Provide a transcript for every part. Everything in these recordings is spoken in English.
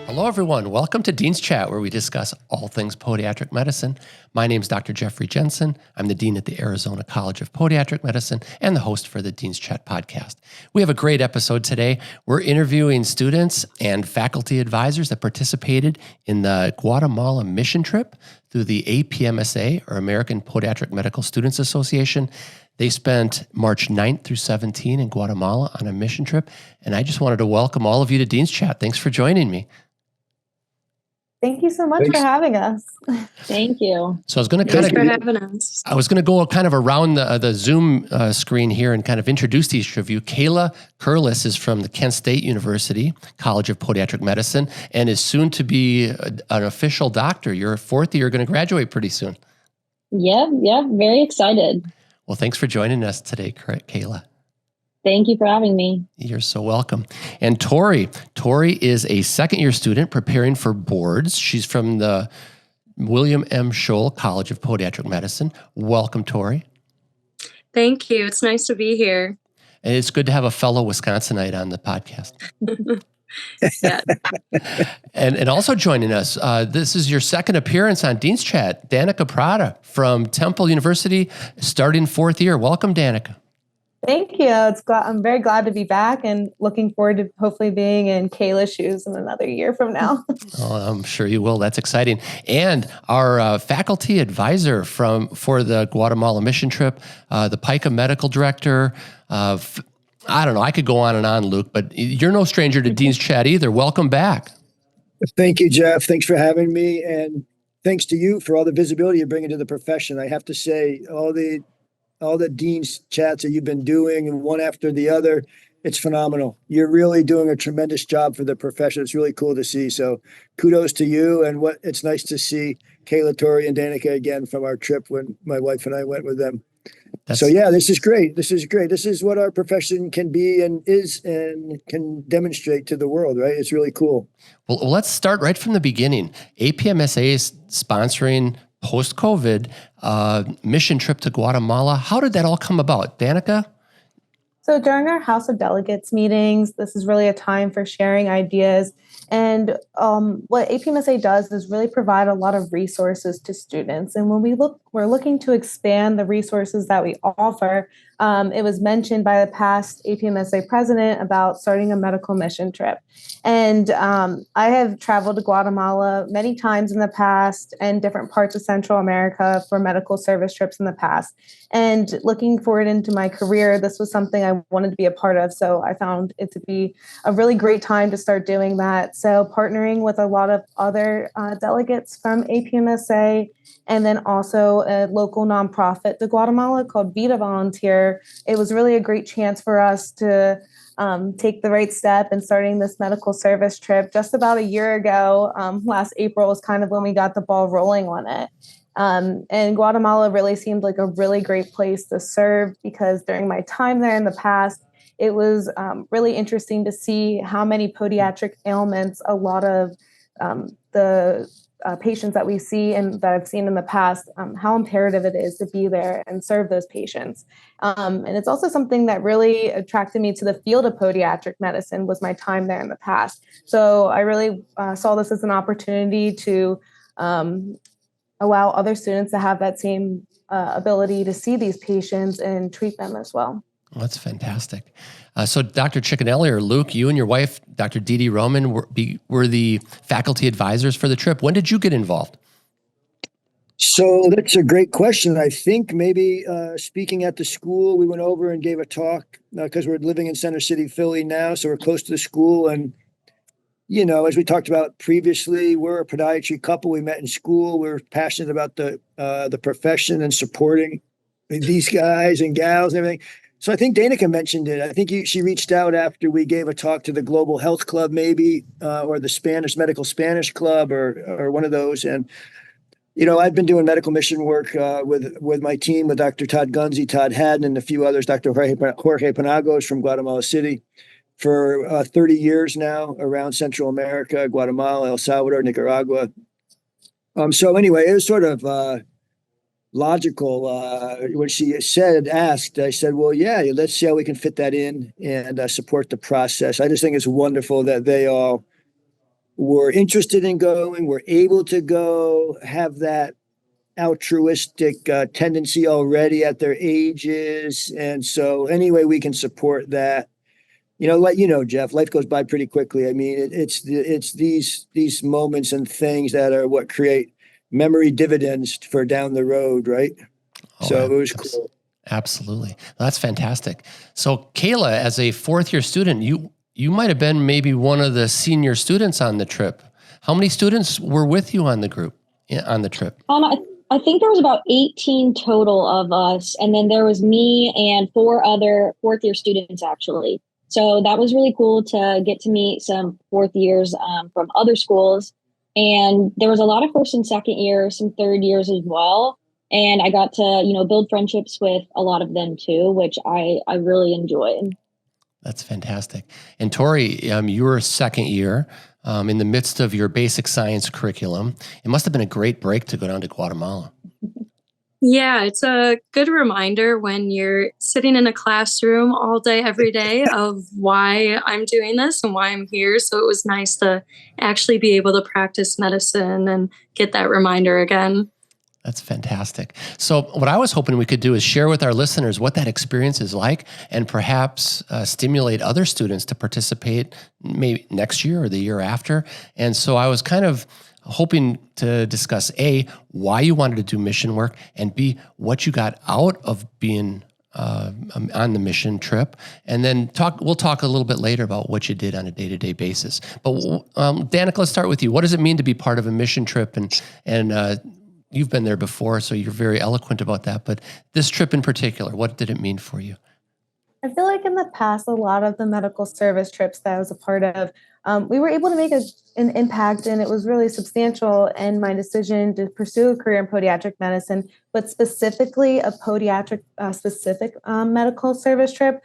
Hello, everyone. Welcome to Dean's Chat, where we discuss all things podiatric medicine. My name is Dr. Jeffrey Jensen. I'm the Dean at the Arizona College of Podiatric Medicine and the host for the Dean's Chat podcast. We have a great episode today. We're interviewing students and faculty advisors that participated in the Guatemala mission trip through the APMSA, or American Podiatric Medical Students Association. They spent March 9th through 17th in Guatemala on a mission trip, and I just wanted to welcome all of you to Dean's Chat. Thanks for joining me. Thank you so much for having us. Thank you. So I was going to go kind of around the Zoom screen here and kind of introduce each of you. Kayla Curlis is from the Kent State University College of Podiatric Medicine and is soon to be an official doctor. You're a fourth year, going to graduate pretty soon. Yep. Very excited. Well, thanks for joining us today, Kayla. Thank you for having me. You're so welcome. And Tori is a second-year student preparing for boards. She's from the William M. Scholl College of Podiatric Medicine. Welcome, Tori. Thank you. It's nice to be here. And it's good to have a fellow Wisconsinite on the podcast. Yeah. And also joining us, this is your second appearance on Dean's Chat, Danica Pratta from Temple University, starting fourth year. Welcome, Danica. Thank you. I'm very glad to be back and looking forward to hopefully being in Kayla's shoes in another year from now. Oh, I'm sure you will. That's exciting. And our faculty advisor for the Guatemala mission trip, the PICA medical director. I don't know. I could go on and on, Luke, but you're no stranger to Dean's Chat either. Welcome back. Thank you, Jeff. Thanks for having me. And thanks to you for all the visibility you're bringing to the profession. I have to say, all the Dean's Chats that you've been doing and one after the other, it's phenomenal. You're really doing a tremendous job for the profession. It's really cool to see. So kudos to you. And it's nice to see Kayla, Tori, and Danica again from our trip when my wife and I went with them. This is great. This is what our profession can be and is and can demonstrate to the world, right? It's really cool. Well, let's start right from the beginning. APMSA is sponsoring post-COVID mission trip to Guatemala. How did that all come about? Danica? So during our House of Delegates meetings, this is really a time for sharing ideas. And what APMSA does is really provide a lot of resources to students. And when we're looking to expand the resources that we offer. It was mentioned by the past APMSA president about starting a medical mission trip. And I have traveled to Guatemala many times in the past and different parts of Central America for medical service trips in the past. And looking forward into my career, this was something I wanted to be a part of. So I found it to be a really great time to start doing that. So partnering with a lot of other delegates from APMSA, and then also a local nonprofit to Guatemala called Vida Volunteer. It was really a great chance for us to take the right step in starting this medical service trip. Just about a year ago, last April was kind of when we got the ball rolling on it. And Guatemala really seemed like a really great place to serve because during my time there in the past, it was really interesting to see how many podiatric ailments a lot of the patients that we see and that I've seen in the past, how imperative it is to be there and serve those patients. And it's also something that really attracted me to the field of podiatric medicine was my time there in the past. So I really saw this as an opportunity to allow other students to have that same ability to see these patients and treat them as well. Well, that's fantastic. So Dr. Cicchinelli or Luke, you and your wife, Dr. DeeDee Roman, were the faculty advisors for the trip. When did you get involved? So that's a great question. I think maybe speaking at the school, we went over and gave a talk because we're living in Center City, Philly now. So we're close to the school. And, you know, as we talked about previously, we're a podiatry couple. We met in school. We're passionate about the profession and supporting these guys and gals and everything. So I think Danica mentioned it. I think she reached out after we gave a talk to the Global Health Club, maybe, or the Spanish Medical Spanish Club, or one of those. And you know, I've been doing medical mission work with my team, with Dr. Todd Gunzy, Todd Haddon, and a few others. Dr. Jorge Penagos from Guatemala City for 30 years now around Central America, Guatemala, El Salvador, Nicaragua. So anyway, it was sort of logical. When she asked, I said, well, yeah, let's see how we can fit that in and support the process. I just think it's wonderful that they all were interested in going, were able to go, have that altruistic tendency already at their ages. And so any way we can support that, Jeff, life goes by pretty quickly. I mean, it's these moments and things that are what create memory dividends for down the road, right? So it was cool. Absolutely. That's fantastic. So Kayla, as a fourth year student, you might have been maybe one of the senior students on the trip. How many students were with you on the trip? I think there was about 18 total of us. And then there was me and 4 other fourth year students, actually. So that was really cool to get to meet some fourth years from other schools. And there was a lot of first and second years, some third years as well. And I got to, build friendships with a lot of them too, which I really enjoyed. That's fantastic. And Tori, you were second year in the midst of your basic science curriculum. It must have been a great break to go down to Guatemala. Yeah, it's a good reminder when you're sitting in a classroom all day, every day of why I'm doing this and why I'm here. So it was nice to actually be able to practice medicine and get that reminder again. That's fantastic. So what I was hoping we could do is share with our listeners what that experience is like and perhaps stimulate other students to participate maybe next year or the year after. And so I was kind of hoping to discuss A, why you wanted to do mission work, and B, what you got out of being on the mission trip. And then we'll talk a little bit later about what you did on a day-to-day basis. But Danica, let's start with you. What does it mean to be part of a mission trip? And you've been there before, so you're very eloquent about that. But this trip in particular, what did it mean for you? I feel like in the past, a lot of the medical service trips that I was a part of, we were able to make an impact, and it was really substantial in my decision to pursue a career in podiatric medicine, but specifically a podiatric specific medical service trip.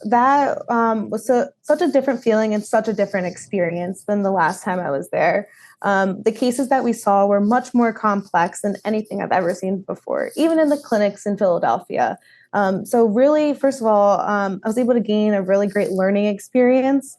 That was such a different feeling and such a different experience than the last time I was there. The cases that we saw were much more complex than anything I've ever seen before, even in the clinics in Philadelphia. So really, first of all, I was able to gain a really great learning experience,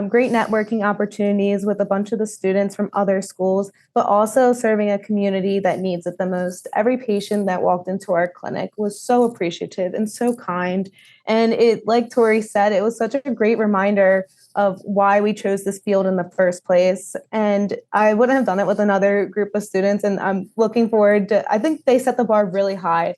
great networking opportunities with a bunch of the students from other schools, but also serving a community that needs it the most. Every patient that walked into our clinic was so appreciative and so kind. And like Tori said, it was such a great reminder of why we chose this field in the first place. And I wouldn't have done it with another group of students. And I'm looking forward to, I think they set the bar really high.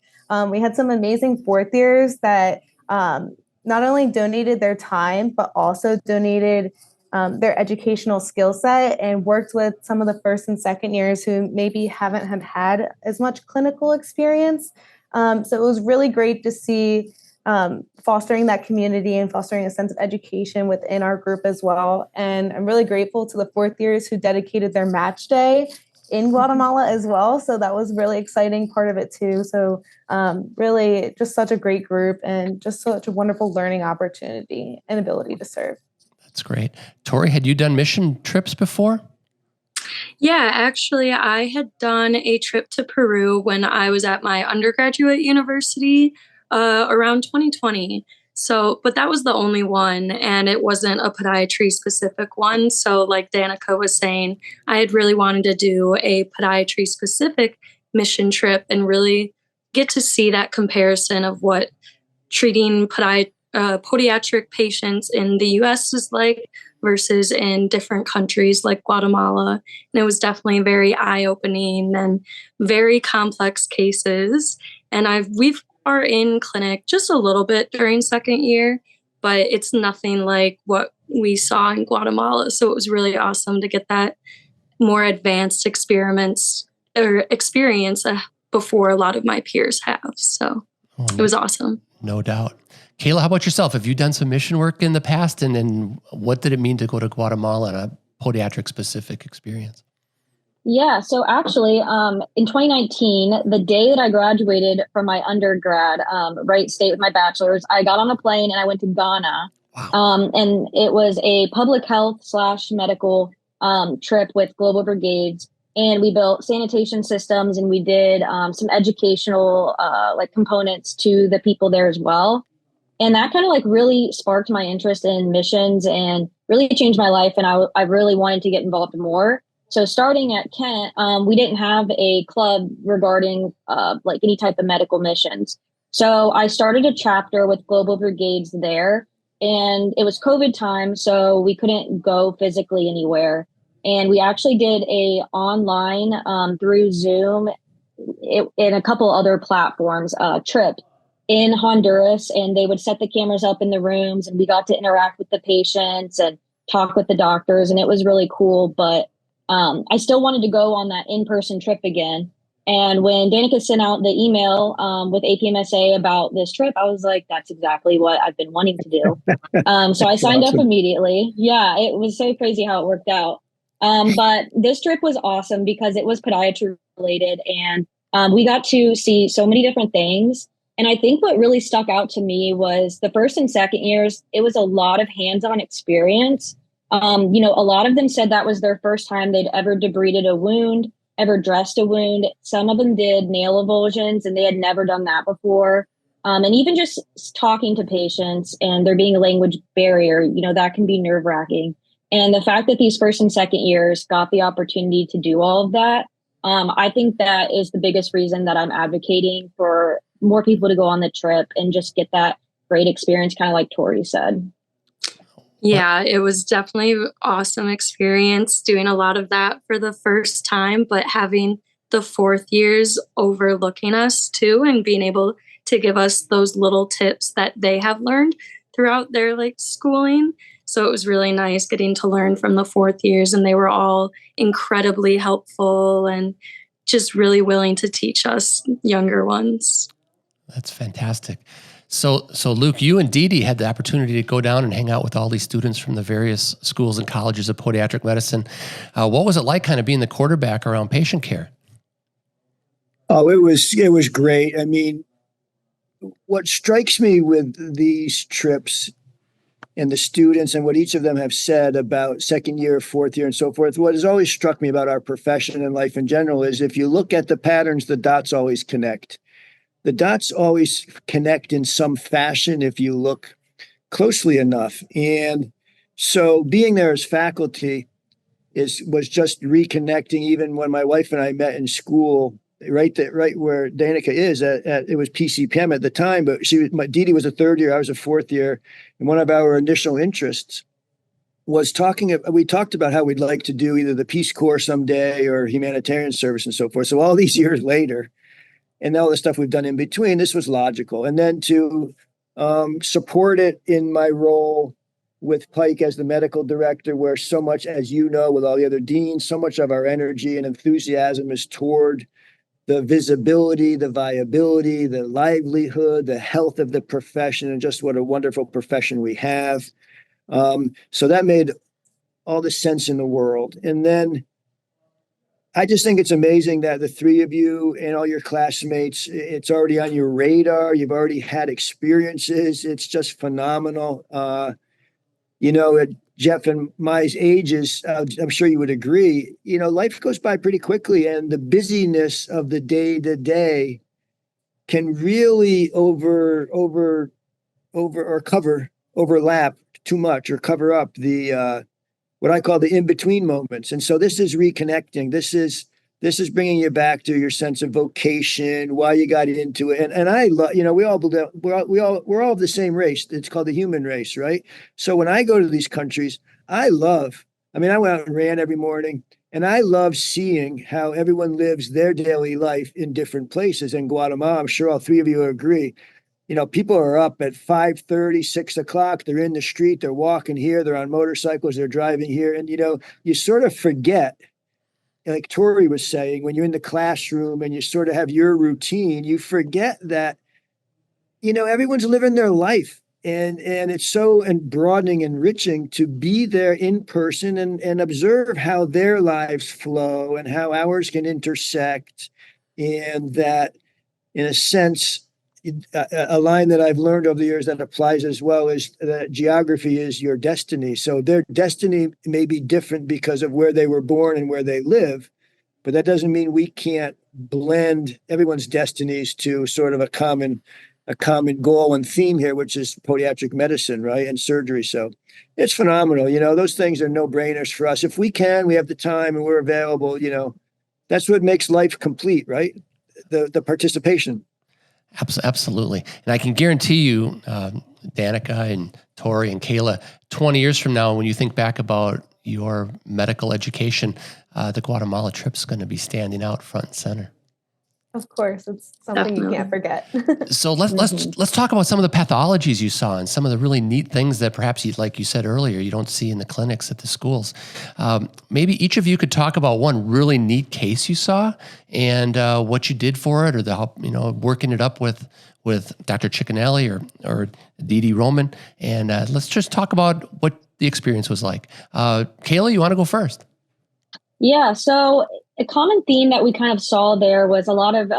We had some amazing fourth years that not only donated their time, but also donated their educational skill set and worked with some of the first and second years who maybe haven't had as much clinical experience. So it was really great to see fostering that community and fostering a sense of education within our group as well. And I'm really grateful to the fourth years who dedicated their match day in Guatemala as well. So that was really exciting part of it too. So really just such a great group and just such a wonderful learning opportunity and ability to serve. That's great. Tori, had you done mission trips before? Yeah, actually, I had done a trip to Peru when I was at my undergraduate university around 2020. So, but that was the only one, and it wasn't a podiatry specific one. So like Danica was saying, I had really wanted to do a podiatry specific mission trip and really get to see that comparison of what treating podiatric patients in the US is like versus in different countries like Guatemala. And it was definitely very eye-opening and very complex cases. And we've are in clinic just a little bit during second year, but it's nothing like what we saw in Guatemala. So it was really awesome to get that more advanced experience before a lot of my peers have. So it was awesome. No doubt. Kayla, how about yourself? Have you done some mission work in the past? And then what did it mean to go to Guatemala on a podiatric specific experience? Yeah, so actually, in 2019, the day that I graduated from my undergrad, Wright State with my bachelor's, I got on a plane and I went to Ghana. Wow. And it was a public health / medical trip with Global Brigades. And we built sanitation systems and we did some educational components to the people there as well. And that kind of like really sparked my interest in missions and really changed my life. And I really wanted to get involved more. So starting at Kent, we didn't have a club regarding like any type of medical missions. So I started a chapter with Global Brigades there, and it was COVID time, so we couldn't go physically anywhere. And we actually did a online through Zoom and a couple other platforms trip in Honduras, and they would set the cameras up in the rooms, and we got to interact with the patients and talk with the doctors, and it was really cool. But I still wanted to go on that in-person trip again. And when Danica sent out the email with APMSA about this trip, I was like, that's exactly what I've been wanting to do. So I signed up immediately. Yeah, it was so crazy how it worked out. But this trip was awesome because it was podiatry related, and we got to see so many different things. And I think what really stuck out to me was the first and second years, it was a lot of hands-on experience. A lot of them said that was their first time they'd ever debrided a wound, ever dressed a wound. Some of them did nail avulsions, and they had never done that before. And even just talking to patients and there being a language barrier, that can be nerve-wracking. And the fact that these first and second years got the opportunity to do all of that, I think that is the biggest reason that I'm advocating for more people to go on the trip and just get that great experience, kind of like Tori said. Yeah, it was definitely an awesome experience doing a lot of that for the first time, but having the fourth years overlooking us too and being able to give us those little tips that they have learned throughout their schooling. So it was really nice getting to learn from the fourth years, and they were all incredibly helpful and just really willing to teach us younger ones. That's fantastic. So Luke, you and DeeDee had the opportunity to go down and hang out with all these students from the various schools and colleges of podiatric medicine. What was it like kind of being the quarterback around patient care? Oh, it was great. I mean, what strikes me with these trips and the students and what each of them have said about second year, fourth year, and so forth, what has always struck me about our profession and life in general is if you look at the patterns, the dots always connect. The dots always connect in some fashion if you look closely enough. And so being there as faculty was just reconnecting. Even when my wife and I met in school, right where Danica is, it was PCPM at the time, but DeeDee was a third year, I was a fourth year. And one of our initial interests was we talked about how we'd like to do either the Peace Corps someday or humanitarian service and so forth. So all these years later, and all the stuff we've done in between, this was logical. And then to support it in my role with Pike as the medical director, where so much, as you know, with all the other deans, so much of our energy and enthusiasm is toward the visibility, the viability, the livelihood, the health of the profession, and just what a wonderful profession we have. So that made all the sense in the world. And then I just think it's amazing that the three of you and all your classmates, it's already on your radar. You've already had experiences. It's just phenomenal. At Jeff and my ages, I'm sure you would agree, life goes by pretty quickly, and the busyness of the day to day can really overlap too much or cover up the what I call the in-between moments. And so this is reconnecting. This is bringing you back to your sense of vocation, why you got into it. And I love, we're all of the same race. It's called the human race, right? So when I go to these countries, I went out and ran every morning, and I love seeing how everyone lives their daily life in different places. In Guatemala, I'm sure all three of you agree. People are up at 5:30, 6 o'clock. They're in the street. They're walking here. They're on motorcycles. They're driving here. And, you sort of forget, like Tori was saying, when you're in the classroom and you sort of have your routine, you forget that, everyone's living their life. And it's so broadening, enriching to be there in person and observe how their lives flow and how ours can intersect. And that, in a sense, a line that I've learned over the years that applies as well is that geography is your destiny. So their destiny may be different because of where they were born and where they live, but that doesn't mean we can't blend everyone's destinies to sort of a common a common goal and theme here, which is podiatric medicine, right? And surgery. So it's phenomenal. Those things are no-brainers for us. If we have the time and we're available, that's what makes life complete, right? The participation. Absolutely. And I can guarantee you, Danica and Tori and Kayla, 20 years from now, when you think back about your medical education, the Guatemala trip's going to be standing out front and center. Of course, it's something you can't forget. So let's talk about some of the pathologies you saw and some of the really neat things that perhaps, like you said earlier, you don't see in the clinics at the schools. Maybe each of you could talk about one really neat case you saw and what you did for it, or the help, working it up with Dr. Cicchinelli or DeeDee Roman, and let's just talk about what the experience was like. Kayla, you want to go first? Yeah, so a common theme that we kind of saw there was a lot of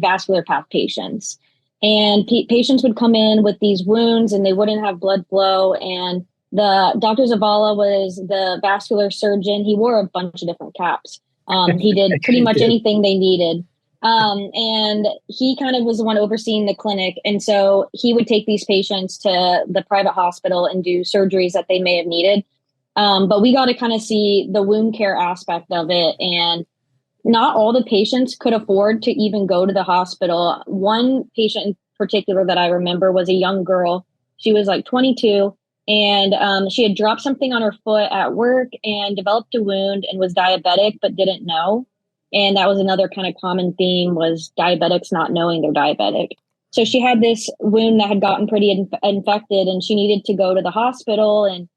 vascular path patients. And patients would come in with these wounds and they wouldn't have blood flow. And the Dr. Zavala was the vascular surgeon. He wore a bunch of different caps. He did pretty much anything they needed. And he kind of was the one overseeing the clinic. And so he would take these patients to the private hospital and do surgeries that they may have needed. But we got to kind of see the wound care aspect of it. And not all the patients could afford to even go to the hospital. One patient in particular that I remember was a young girl. She was like 22 and she had dropped something on her foot at work and developed a wound and was diabetic, but didn't know. And that was another kind of common theme, was diabetics not knowing they're diabetic. So she had this wound that had gotten pretty infected and she needed to go to the hospital and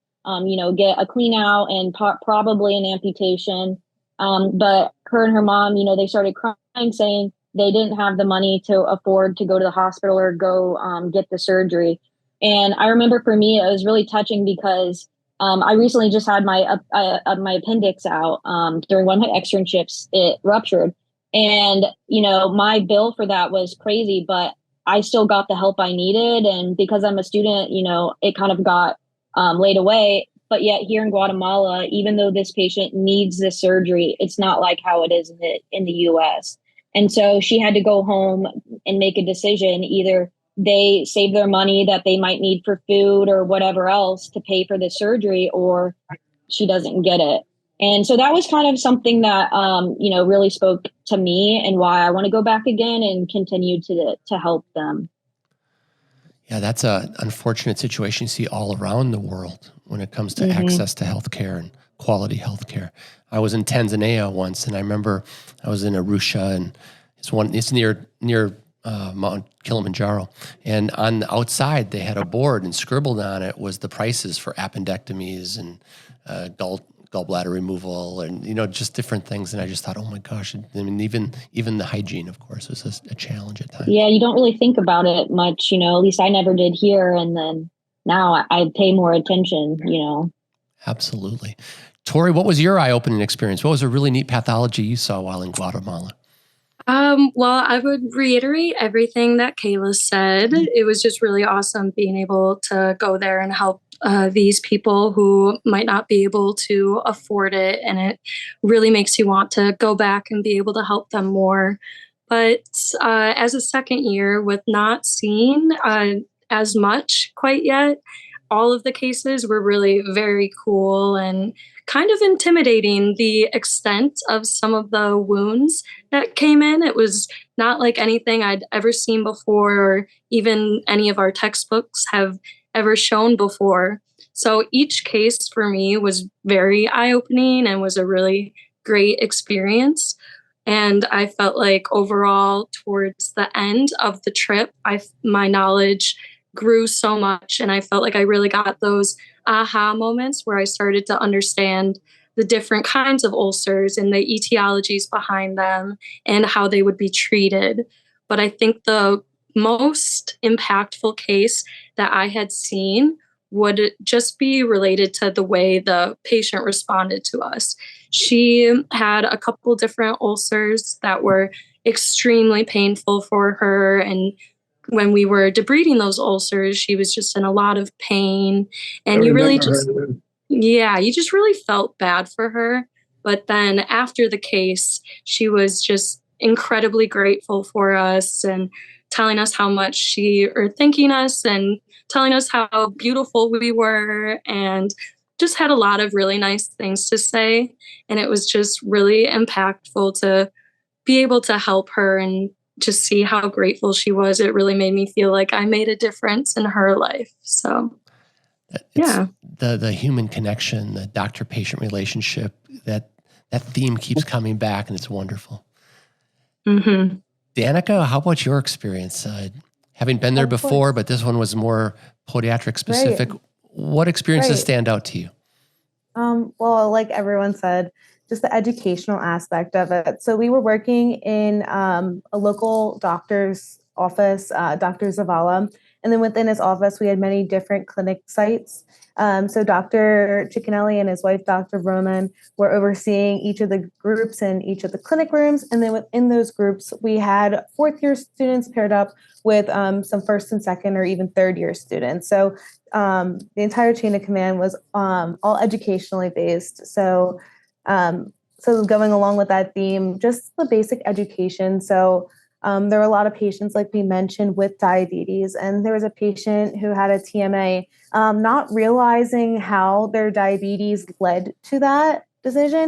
get a clean out and probably an amputation. But her and her mom, they started crying, saying they didn't have the money to afford to go to the hospital or go get the surgery. And I remember for me, it was really touching because I recently just had my appendix out during one of my externships. It ruptured. And, my bill for that was crazy, but I still got the help I needed. And because I'm a student, it kind of got laid away. But yet here in Guatemala, even though this patient needs this surgery, it's not like how it is in the US. And so she had to go home and make a decision. Either they save their money that they might need for food or whatever else to pay for the surgery, or she doesn't get it. And so that was kind of something that, really spoke to me and why I want to go back again and continue to help them. Yeah, that's an unfortunate situation you see all around the world when it comes to access to healthcare and quality healthcare. I was in Tanzania once, and I remember I was in Arusha, and it's near Mount Kilimanjaro. And on the outside, they had a board, and scribbled on it was the prices for appendectomies and gallbladder removal, and just different things. And I just thought, oh my gosh! I mean, even the hygiene, of course, was a challenge at times. Yeah, you don't really think about it much, at least I never did here. And then now I pay more attention, Absolutely. Tori, what was your eye-opening experience? What was a really neat pathology you saw while in Guatemala? Well, I would reiterate everything that Kayla said. It was just really awesome being able to go there and help these people who might not be able to afford it. And it really makes you want to go back and be able to help them more. But as a second year, with not seeing as much quite yet, all of the cases were really very cool and kind of intimidating, the extent of some of the wounds that came in. It was not like anything I'd ever seen before, or even any of our textbooks have ever shown before. So each case for me was very eye-opening and was a really great experience. And I felt like overall, towards the end of the trip, my knowledge grew so much, and I felt like I really got those aha moments where I started to understand the different kinds of ulcers and the etiologies behind them and how they would be treated. But I think the most impactful case that I had seen would just be related to the way the patient responded to us. She had a couple different ulcers that were extremely painful for her, and when we were debriding those ulcers, she was just in a lot of pain, and you just really felt bad for her. But then after the case, she was just incredibly grateful for us and telling us how much or thanking us and telling us how beautiful we were, and just had a lot of really nice things to say. And it was just really impactful to be able to help her and just see how grateful she was. It really made me feel like I made a difference in her life. So, yeah. The human connection, the doctor-patient relationship, that theme keeps coming back, and it's wonderful. Mm-hmm. Danica, how about your experience? Having been there before, but this one was more podiatric specific. Right. What experiences stand out to you? Well, like everyone said, just the educational aspect of it. So we were working in a local doctor's office, Dr. Zavala, and then within his office, we had many different clinic sites. So Dr. Cicchinelli and his wife, Dr. Roman, were overseeing each of the groups in each of the clinic rooms. And then within those groups, we had fourth-year students paired up with some first and second or even third-year students. So the entire chain of command was all educationally based. So going along with that theme, just the basic education. So there were a lot of patients, like we mentioned, with diabetes. And there was a patient who had a TMA, not realizing how their diabetes led to that decision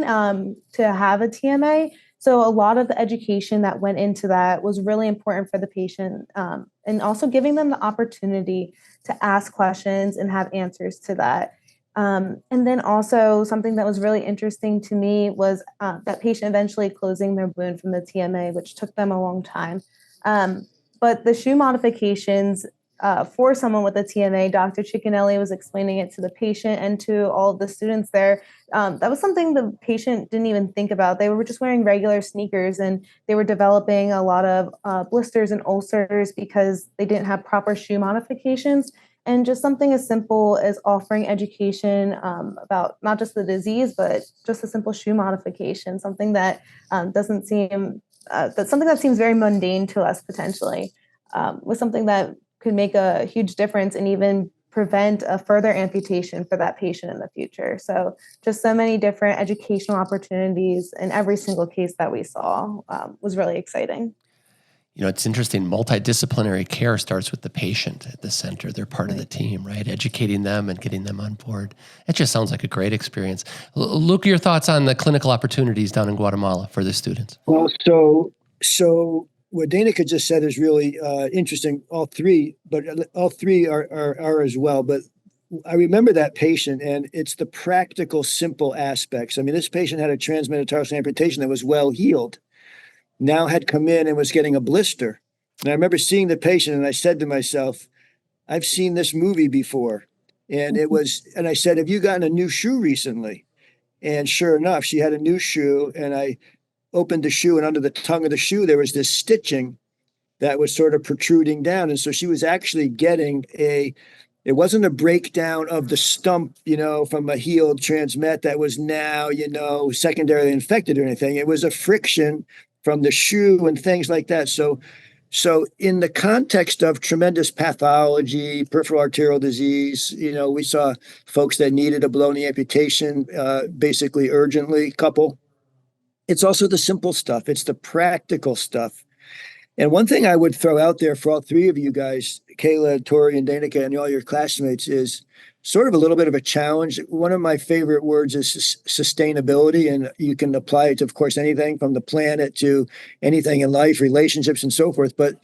to have a TMA. So a lot of the education that went into that was really important for the patient, and also giving them the opportunity to ask questions and have answers to that. And then also something that was really interesting to me was that patient eventually closing their wound from the TMA, which took them a long time. But the shoe modifications for someone with a TMA, Dr. Cicchinelli was explaining it to the patient and to all of the students there. That was something the patient didn't even think about. They were just wearing regular sneakers, and they were developing a lot of blisters and ulcers because they didn't have proper shoe modifications. And just something as simple as offering education about not just the disease, but just a simple shoe modification, something that something that seems very mundane to us potentially, was something that could make a huge difference and even prevent a further amputation for that patient in the future. So just so many different educational opportunities in every single case that we saw was really exciting. You know, it's interesting. Multidisciplinary care starts with the patient at the center. They're part of the team, right? Educating them and getting them on board. It just sounds like a great experience. Luke, your thoughts on the clinical opportunities down in Guatemala for the students? Well, so what Danica just said is really interesting. All three are as well. But I remember that patient, and it's the practical, simple aspects. I mean, this patient had a transmetatarsal amputation that was well healed. Now had come in and was getting a blister. And I remember seeing the patient, and I said to myself, I've seen this movie before. And I said, have you gotten a new shoe recently? And sure enough, she had a new shoe, and I opened the shoe, and under the tongue of the shoe, there was this stitching that was sort of protruding down. And so she was actually getting it wasn't a breakdown of the stump, from a healed transmet that was now, secondarily infected or anything. It was a friction from the shoe and things like that. So in the context of tremendous pathology, peripheral arterial disease, we saw folks that needed a baloney amputation, basically urgently, couple. It's also the simple stuff. It's the practical stuff. And one thing I would throw out there for all three of you guys, Kayla, Tori, and Danica, and all your classmates, is sort of a little bit of a challenge. One of my favorite words is sustainability, and you can apply it to, of course, anything from the planet to anything in life, relationships, and so forth. But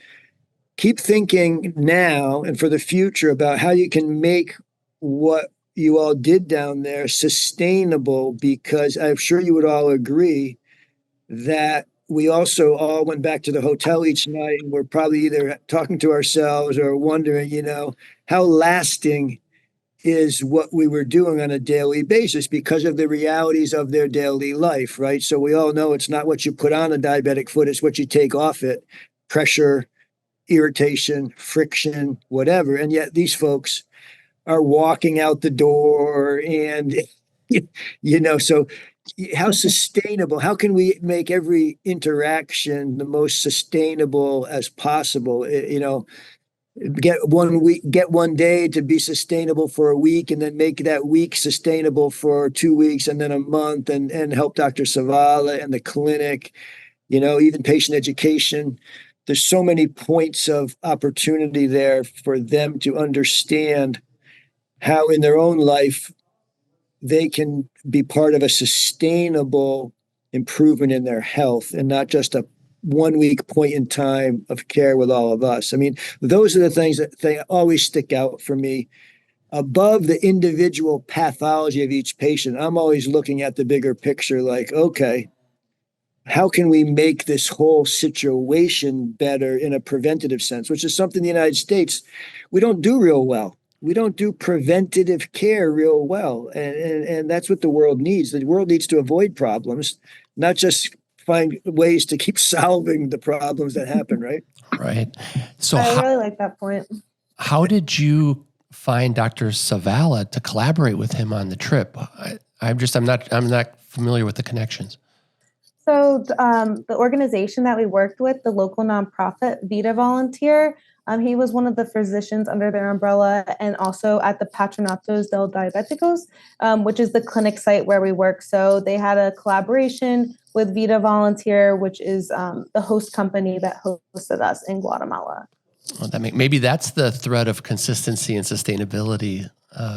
keep thinking now and for the future about how you can make what you all did down there sustainable, because I'm sure you would all agree that we also all went back to the hotel each night, and we're probably either talking to ourselves or wondering, how lasting is what we were doing on a daily basis because of the realities of their daily life, right? So we all know it's not what you put on a diabetic foot, it's what you take off it. Pressure, irritation, friction, whatever. And yet these folks are walking out the door and, so how sustainable, how can we make every interaction the most sustainable as possible? Get 1 week, get 1 day to be sustainable for a week, and then make that week sustainable for 2 weeks, and then a month, and help Dr. Zavala and the clinic, even patient education. there's so many points of opportunity there for them to understand how in their own life they can be part of a sustainable improvement in their health and not just a 1 week point in time of care with all of us. I mean, those are the things that they always stick out for me. Above the individual pathology of each patient, I'm always looking at the bigger picture like, okay, how can we make this whole situation better in a preventative sense, which is something in the United States we don't do real well. We don't do preventative care real well. And that's what the world needs. The world needs to avoid problems, not just find ways to keep solving the problems that happen, right? Right. So I really like that point. how did you find Dr. Savala to collaborate with him on the trip? I'm not familiar with the connections. So the organization that we worked with, the local nonprofit Vida Volunteer, he was one of the physicians under their umbrella, and also at the Patronatos del Diabeticos, which is the clinic site where we work. So they had a collaboration with Vida Volunteer, which is the host company that hosted us in Guatemala. Well, maybe that's the thread of consistency and sustainability,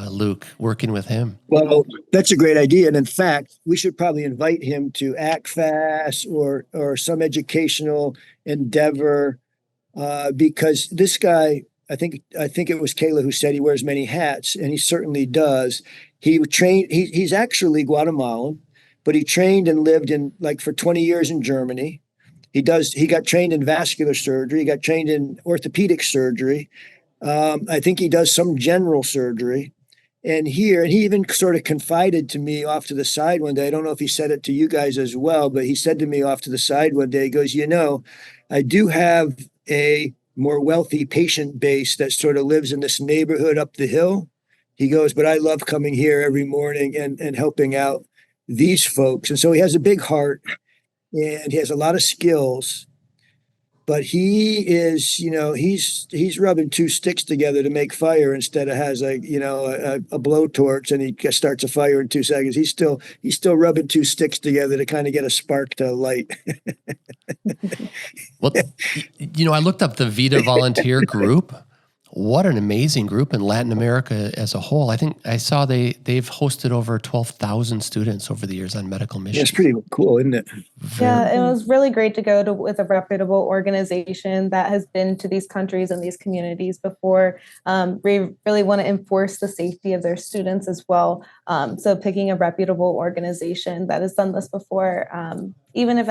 Luke, working with him. Well, that's a great idea. And in fact, we should probably invite him to ACFAS or some educational endeavor, because this guy, I think it was Kayla who said he wears many hats, and he certainly does. He's actually Guatemalan, but he trained and lived for 20 years in Germany. He got trained in vascular surgery. He got trained in orthopedic surgery. I think he does some general surgery. And he even sort of confided to me off to the side one day. I don't know if he said it to you guys as well, but he said to me off to the side one day, he goes, I do have a more wealthy patient base that sort of lives in this neighborhood up the hill. He goes, but I love coming here every morning and helping out these folks. And so he has a big heart and he has a lot of skills, but he is, he's rubbing two sticks together to make fire instead of has a blowtorch and he starts a fire in 2 seconds. He's still rubbing two sticks together to kind of get a spark to light. Well, I looked up the Vida Volunteer group. What an amazing group in Latin America as a whole. I think I saw they've hosted over 12,000 students over the years on medical missions. Yeah, it's pretty cool, isn't it? Yeah, it was really great to go with a reputable organization that has been to these countries and these communities before. We really want to enforce the safety of their students as well. So picking a reputable organization that has done this before, even if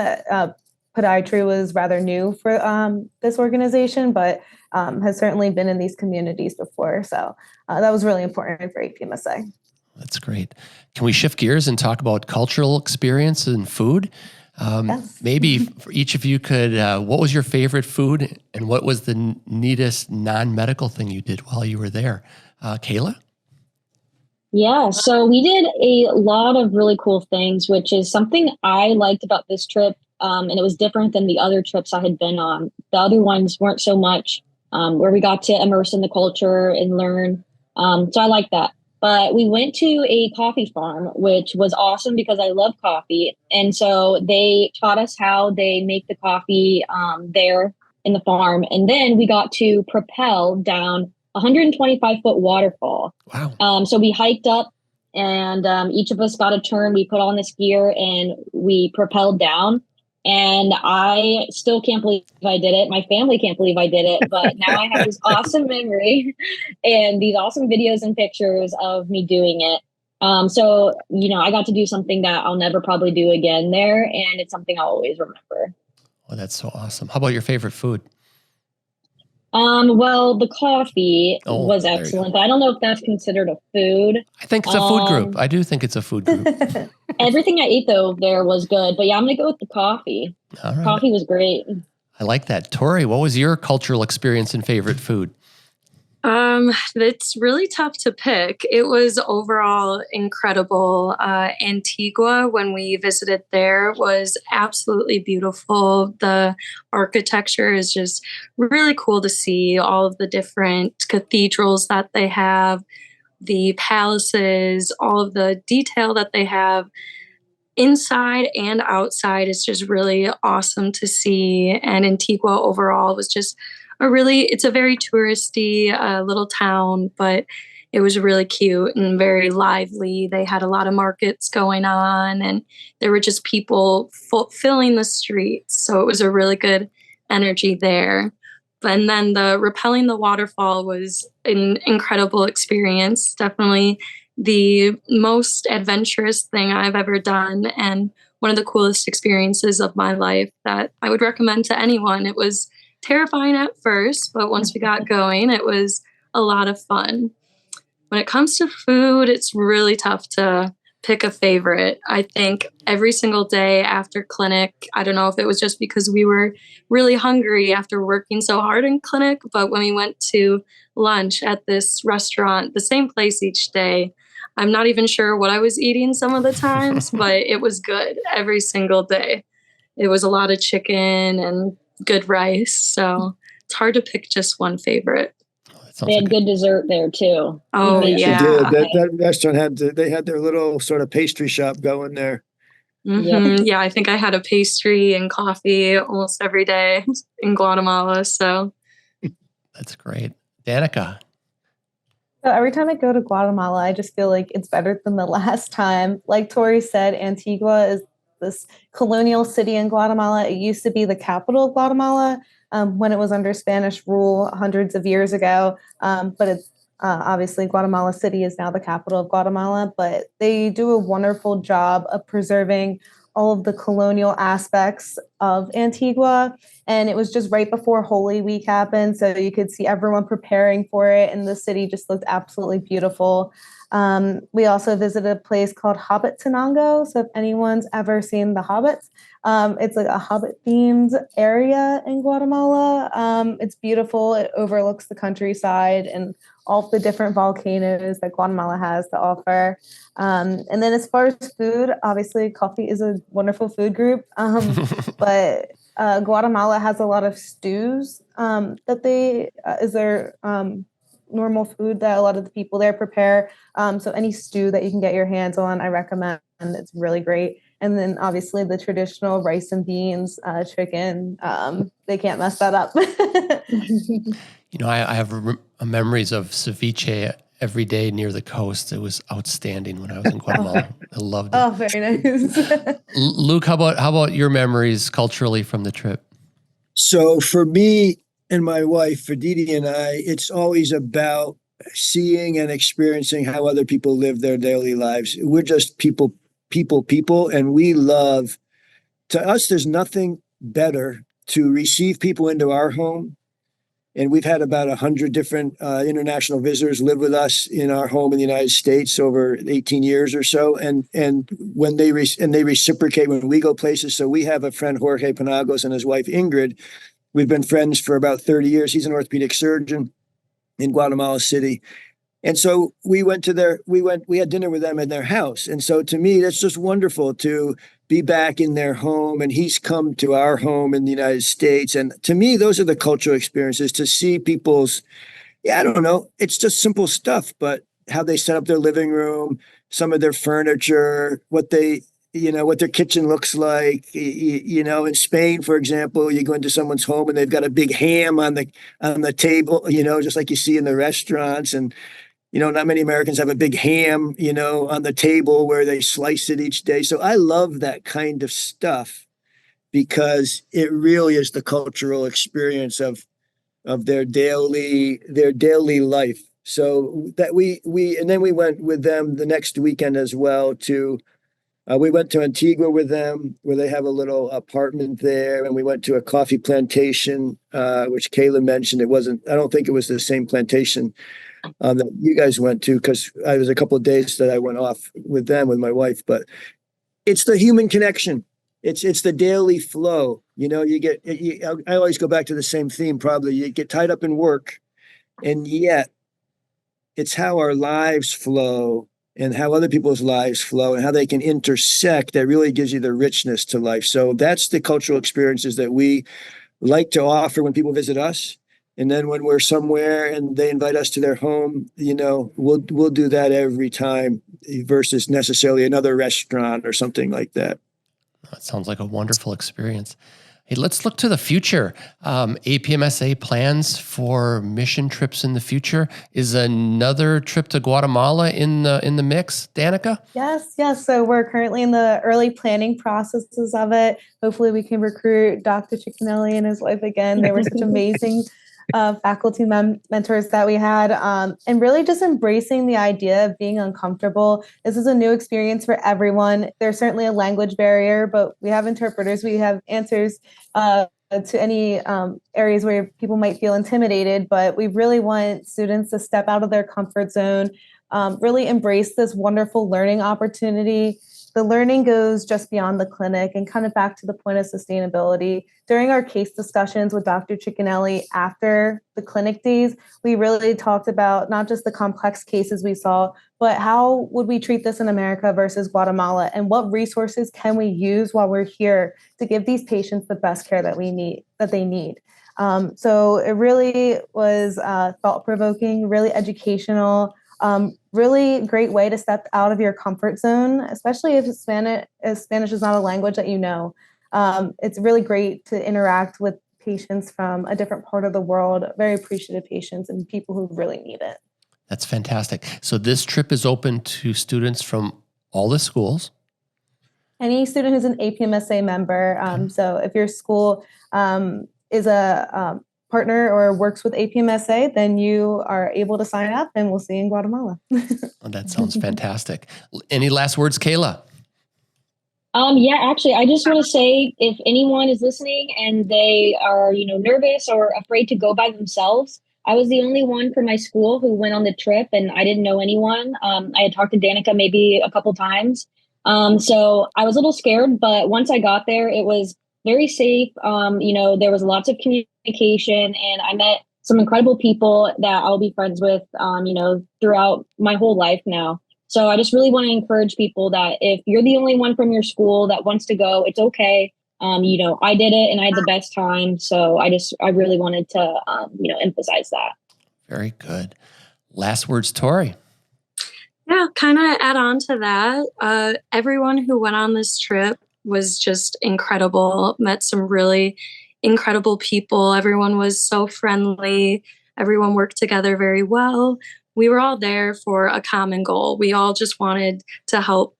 podiatry was rather new for this organization, but has certainly been in these communities before. So that was really important for APMSA. That's great. Can we shift gears and talk about cultural experience and food? Yes. Maybe for each of you could, what was your favorite food and what was the neatest non-medical thing you did while you were there? Kayla? Yeah, so we did a lot of really cool things, which is something I liked about this trip. And it was different than the other trips I had been on. The other ones weren't so much where we got to immerse in the culture and learn. So I like that. But we went to a coffee farm, which was awesome because I love coffee. And so they taught us how they make the coffee there in the farm. And then we got to propel down a 125-foot waterfall. Wow. So we hiked up and each of us got a turn. We put on this gear and we propelled down. And I still can't believe I did it. My family can't believe I did it. But now I have this awesome memory and these awesome videos and pictures of me doing it. So, I got to do something that I'll never probably do again there. And it's something I'll always remember. Well, that's so awesome. How about your favorite food? Well, the coffee was excellent, but I don't know if that's considered a food. I think it's a food group. I do think it's a food group. Everything I ate though there was good, but yeah, I'm going to go with the coffee. All right. Coffee was great. I like that. Tori, what was your cultural experience and favorite food? It's really tough to pick. It was overall incredible. Antigua, when we visited there, was absolutely beautiful. The architecture is just really cool to see, all of the different cathedrals that they have, the palaces, all of the detail that they have. inside and outside is just really awesome to see. And Antigua overall was just it's a very touristy little town, but it was really cute and very lively. They had a lot of markets going on, and there were just people filling the streets. So it was a really good energy there. And then the rappelling the waterfall was an incredible experience. Definitely the most adventurous thing I've ever done, and one of the coolest experiences of my life that I would recommend to anyone. It was terrifying at first, but once we got going, it was a lot of fun. When it comes to food, it's really tough to pick a favorite. I think every single day after clinic, I don't know if it was just because we were really hungry after working so hard in clinic, but when we went to lunch at this restaurant, the same place each day, I'm not even sure what I was eating some of the times, but it was good every single day. It was a lot of chicken and good rice, so it's hard to pick just one favorite. They had good dessert there too. Oh yeah, that restaurant they had their little sort of pastry shop going there. Mm-hmm. Yeah, I think I had a pastry and coffee almost every day in Guatemala. So that's great, Danica. So every time I go to Guatemala, I just feel like it's better than the last time. Like Tori said, Antigua is this colonial city in Guatemala. It used to be the capital of Guatemala when it was under Spanish rule hundreds of years ago. But it's obviously Guatemala City is now the capital of Guatemala. But they do a wonderful job of preserving all of the colonial aspects of Antigua. And it was just right before Holy Week happened. So you could see everyone preparing for it. And the city just looked absolutely beautiful. We also visited a place called Hobbitsinango. So if anyone's ever seen The Hobbits, it's like a Hobbit themed area in Guatemala. It's beautiful. It overlooks the countryside and all the different volcanoes that Guatemala has to offer. And then as far as food, obviously coffee is a wonderful food group. But Guatemala has a lot of stews that is their normal food that a lot of the people there prepare. So any stew that you can get your hands on, I recommend. It's really great. And then obviously the traditional rice and beans, chicken, they can't mess that up. I have memories of ceviche every day near the coast. It was outstanding when I was in Guatemala. I loved it. Oh, very nice. Luke, how about your memories culturally from the trip? So for me and my wife, for DeeDee and I, it's always about seeing and experiencing how other people live their daily lives. We're just people, and we love, to us, there's nothing better to receive people into our home. And we've had about 100 different international visitors live with us in our home in the United States over 18 years or so. And when they reciprocate when we go places. So we have a friend, Jorge Penagos, and his wife, Ingrid. We've been friends for about 30 years. He's an orthopedic surgeon in Guatemala City. And so we had dinner with them in their house. And so to me, that's just wonderful to be back in their home. And he's come to our home in the United States. And to me, those are the cultural experiences, to see people's, I don't know, it's just simple stuff, but how they set up their living room, some of their furniture, what their kitchen looks like. In Spain, for example, you go into someone's home and they've got a big ham on the table, just like you see in the restaurants. And not many Americans have a big ham, on the table where they slice it each day. So I love that kind of stuff because it really is the cultural experience of their daily life. So that and then we went with them the next weekend as well we went to Antigua with them, where they have a little apartment there, and we went to a coffee plantation, which Kayla mentioned. I don't think it was the same plantation that you guys went to, because I was a couple of days that I went off with them with my wife. But it's the human connection. It's the daily flow. I always go back to the same theme. Probably you get tied up in work, and yet it's how our lives flow and how other people's lives flow and how they can intersect that really gives you the richness to life. So that's the cultural experiences that we like to offer when people visit us. And then when we're somewhere and they invite us to their home, we'll do that every time. versus necessarily another restaurant or something like that. That sounds like a wonderful experience. Hey, let's look to the future. APMSA plans for mission trips in the future. Is another trip to Guatemala in the mix, Danica? Yes. So we're currently in the early planning processes of it. Hopefully we can recruit Dr. Cicchinelli and his wife again. They were such amazing faculty mentors that we had, and really just embracing the idea of being uncomfortable. This is a new experience for everyone. There's certainly a language barrier, but we have interpreters. We have answers to any areas where people might feel intimidated, but we really want students to step out of their comfort zone, really embrace this wonderful learning opportunity. The learning goes just beyond the clinic and kind of back to the point of sustainability. During our case discussions with Dr. Cicchinelli after the clinic days, we really talked about not just the complex cases we saw, but how would we treat this in America versus Guatemala, and what resources can we use while we're here to give these patients the best care that they need. So it really was thought-provoking, really educational, really great way to step out of your comfort zone, especially if Spanish is not a language that you know. It's really great to interact with patients from a different part of the world, very appreciative patients and people who really need it. That's fantastic. So this trip is open to students from all the schools? Any student who's an APMSA member. So if your school is a partner or works with APMSA, then you are able to sign up and we'll see you in Guatemala. Oh, that sounds fantastic. Any last words, Kayla? Yeah, actually, I just want to say if anyone is listening and they are, nervous or afraid to go by themselves, I was the only one from my school who went on the trip and I didn't know anyone. I had talked to Danica maybe a couple times. So I was a little scared, but once I got there, it was very safe. There was lots of communication and I met some incredible people that I'll be friends with, throughout my whole life now. So I just really want to encourage people that if you're the only one from your school that wants to go, it's okay. I did it and I had the best time. So I really wanted to, emphasize that. Very good. Last words, Tori. Yeah, kind of add on to that. Everyone who went on this trip was just incredible. Met some really incredible people. Everyone was so friendly. Everyone worked together very well. We were all there for a common goal. We all just wanted to help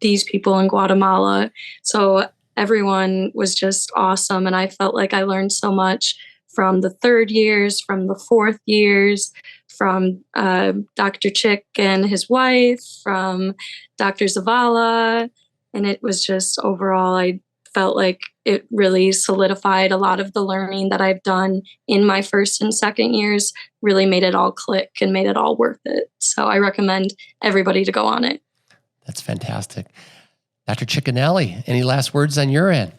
these people in Guatemala. So everyone was just awesome. And I felt like I learned so much from the third years, from the fourth years, from Dr. Chick and his wife, from Dr. Zavala. And it was just overall, I felt like it really solidified a lot of the learning that I've done in my first and second years, really made it all click and made it all worth it. So I recommend everybody to go on it. That's fantastic. Dr. Cicchinelli, any last words on your end?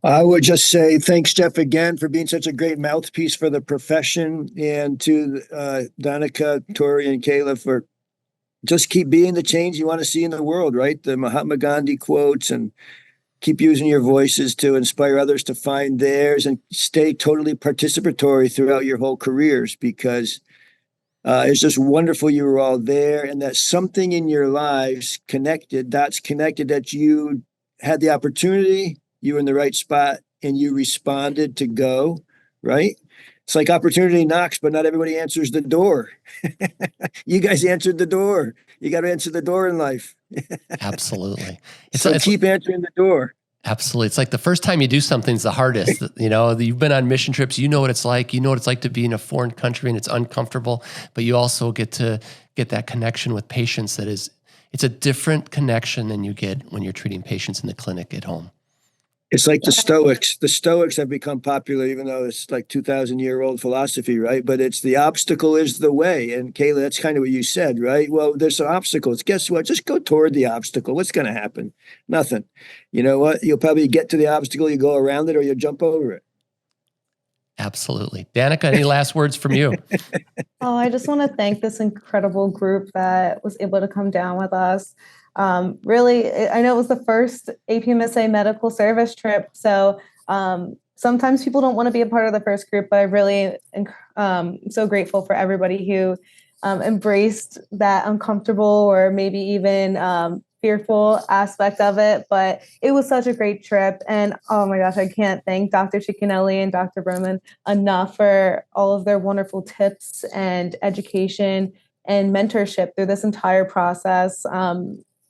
I would just say thanks, Jeff, again for being such a great mouthpiece for the profession, and to Danica, Tori, and Kayla for just keep being the change you want to see in the world, right? The Mahatma Gandhi quotes, and keep using your voices to inspire others to find theirs, and stay totally participatory throughout your whole careers, because it's just wonderful you were all there, and that something in your lives dots connected, that you had the opportunity, you were in the right spot, and you responded to go, right? It's like opportunity knocks, but not everybody answers the door. You guys answered the door. You got to answer the door in life. Absolutely. So keep answering the door. Absolutely. It's like the first time you do something's the hardest. You've been on mission trips, you know what it's like. You know what it's like to be in a foreign country and it's uncomfortable, but you also get to get that connection with patients it's a different connection than you get when you're treating patients in the clinic at home. It's like the Stoics. The Stoics have become popular, even though it's like 2,000-year-old philosophy, right? But it's the obstacle is the way. And Kayla, that's kind of what you said, right? Well, there's some obstacles. Guess what? Just go toward the obstacle. What's going to happen? Nothing. You know what? You'll probably get to the obstacle, you go around it, or you'll jump over it. Absolutely. Danica, any last words from you? I just want to thank this incredible group that was able to come down with us. Really, I know it was the first APMSA medical service trip, so sometimes people don't want to be a part of the first group, but I really am so grateful for everybody who embraced that uncomfortable or maybe even fearful aspect of it, but it was such a great trip. And oh my gosh, I can't thank Dr. Cicchinelli and Dr. Roman enough for all of their wonderful tips and education and mentorship through this entire process.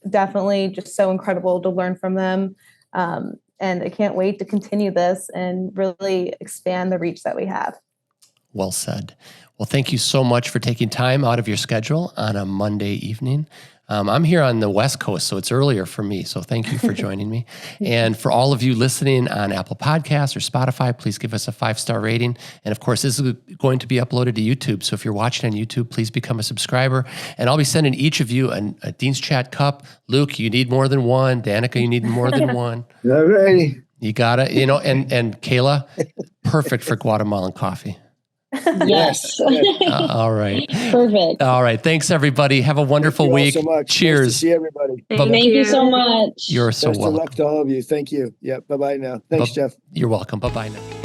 Definitely just so incredible to learn from them. And I can't wait to continue this and really expand the reach that we have. Well said. Well, thank you so much for taking time out of your schedule on a Monday evening. I'm here on the West Coast, so it's earlier for me. So thank you for joining me. And for all of you listening on Apple Podcasts or Spotify, please give us a 5-star rating. And of course, this is going to be uploaded to YouTube. So if you're watching on YouTube, please become a subscriber. And I'll be sending each of you a Dean's Chat cup. Luke, you need more than one. Danica, you need more than one. All righty. You got it. And Kayla, perfect for Guatemalan coffee. Yes. All right. Perfect. All right. Thanks, everybody. Have a wonderful week. Thank you all so much. Cheers. Nice to see everybody. Thank you so much. You're so Best of welcome. luck to all of you. Thank you. Yeah. Bye-bye now. Thanks, Jeff. You're welcome. Bye-bye now.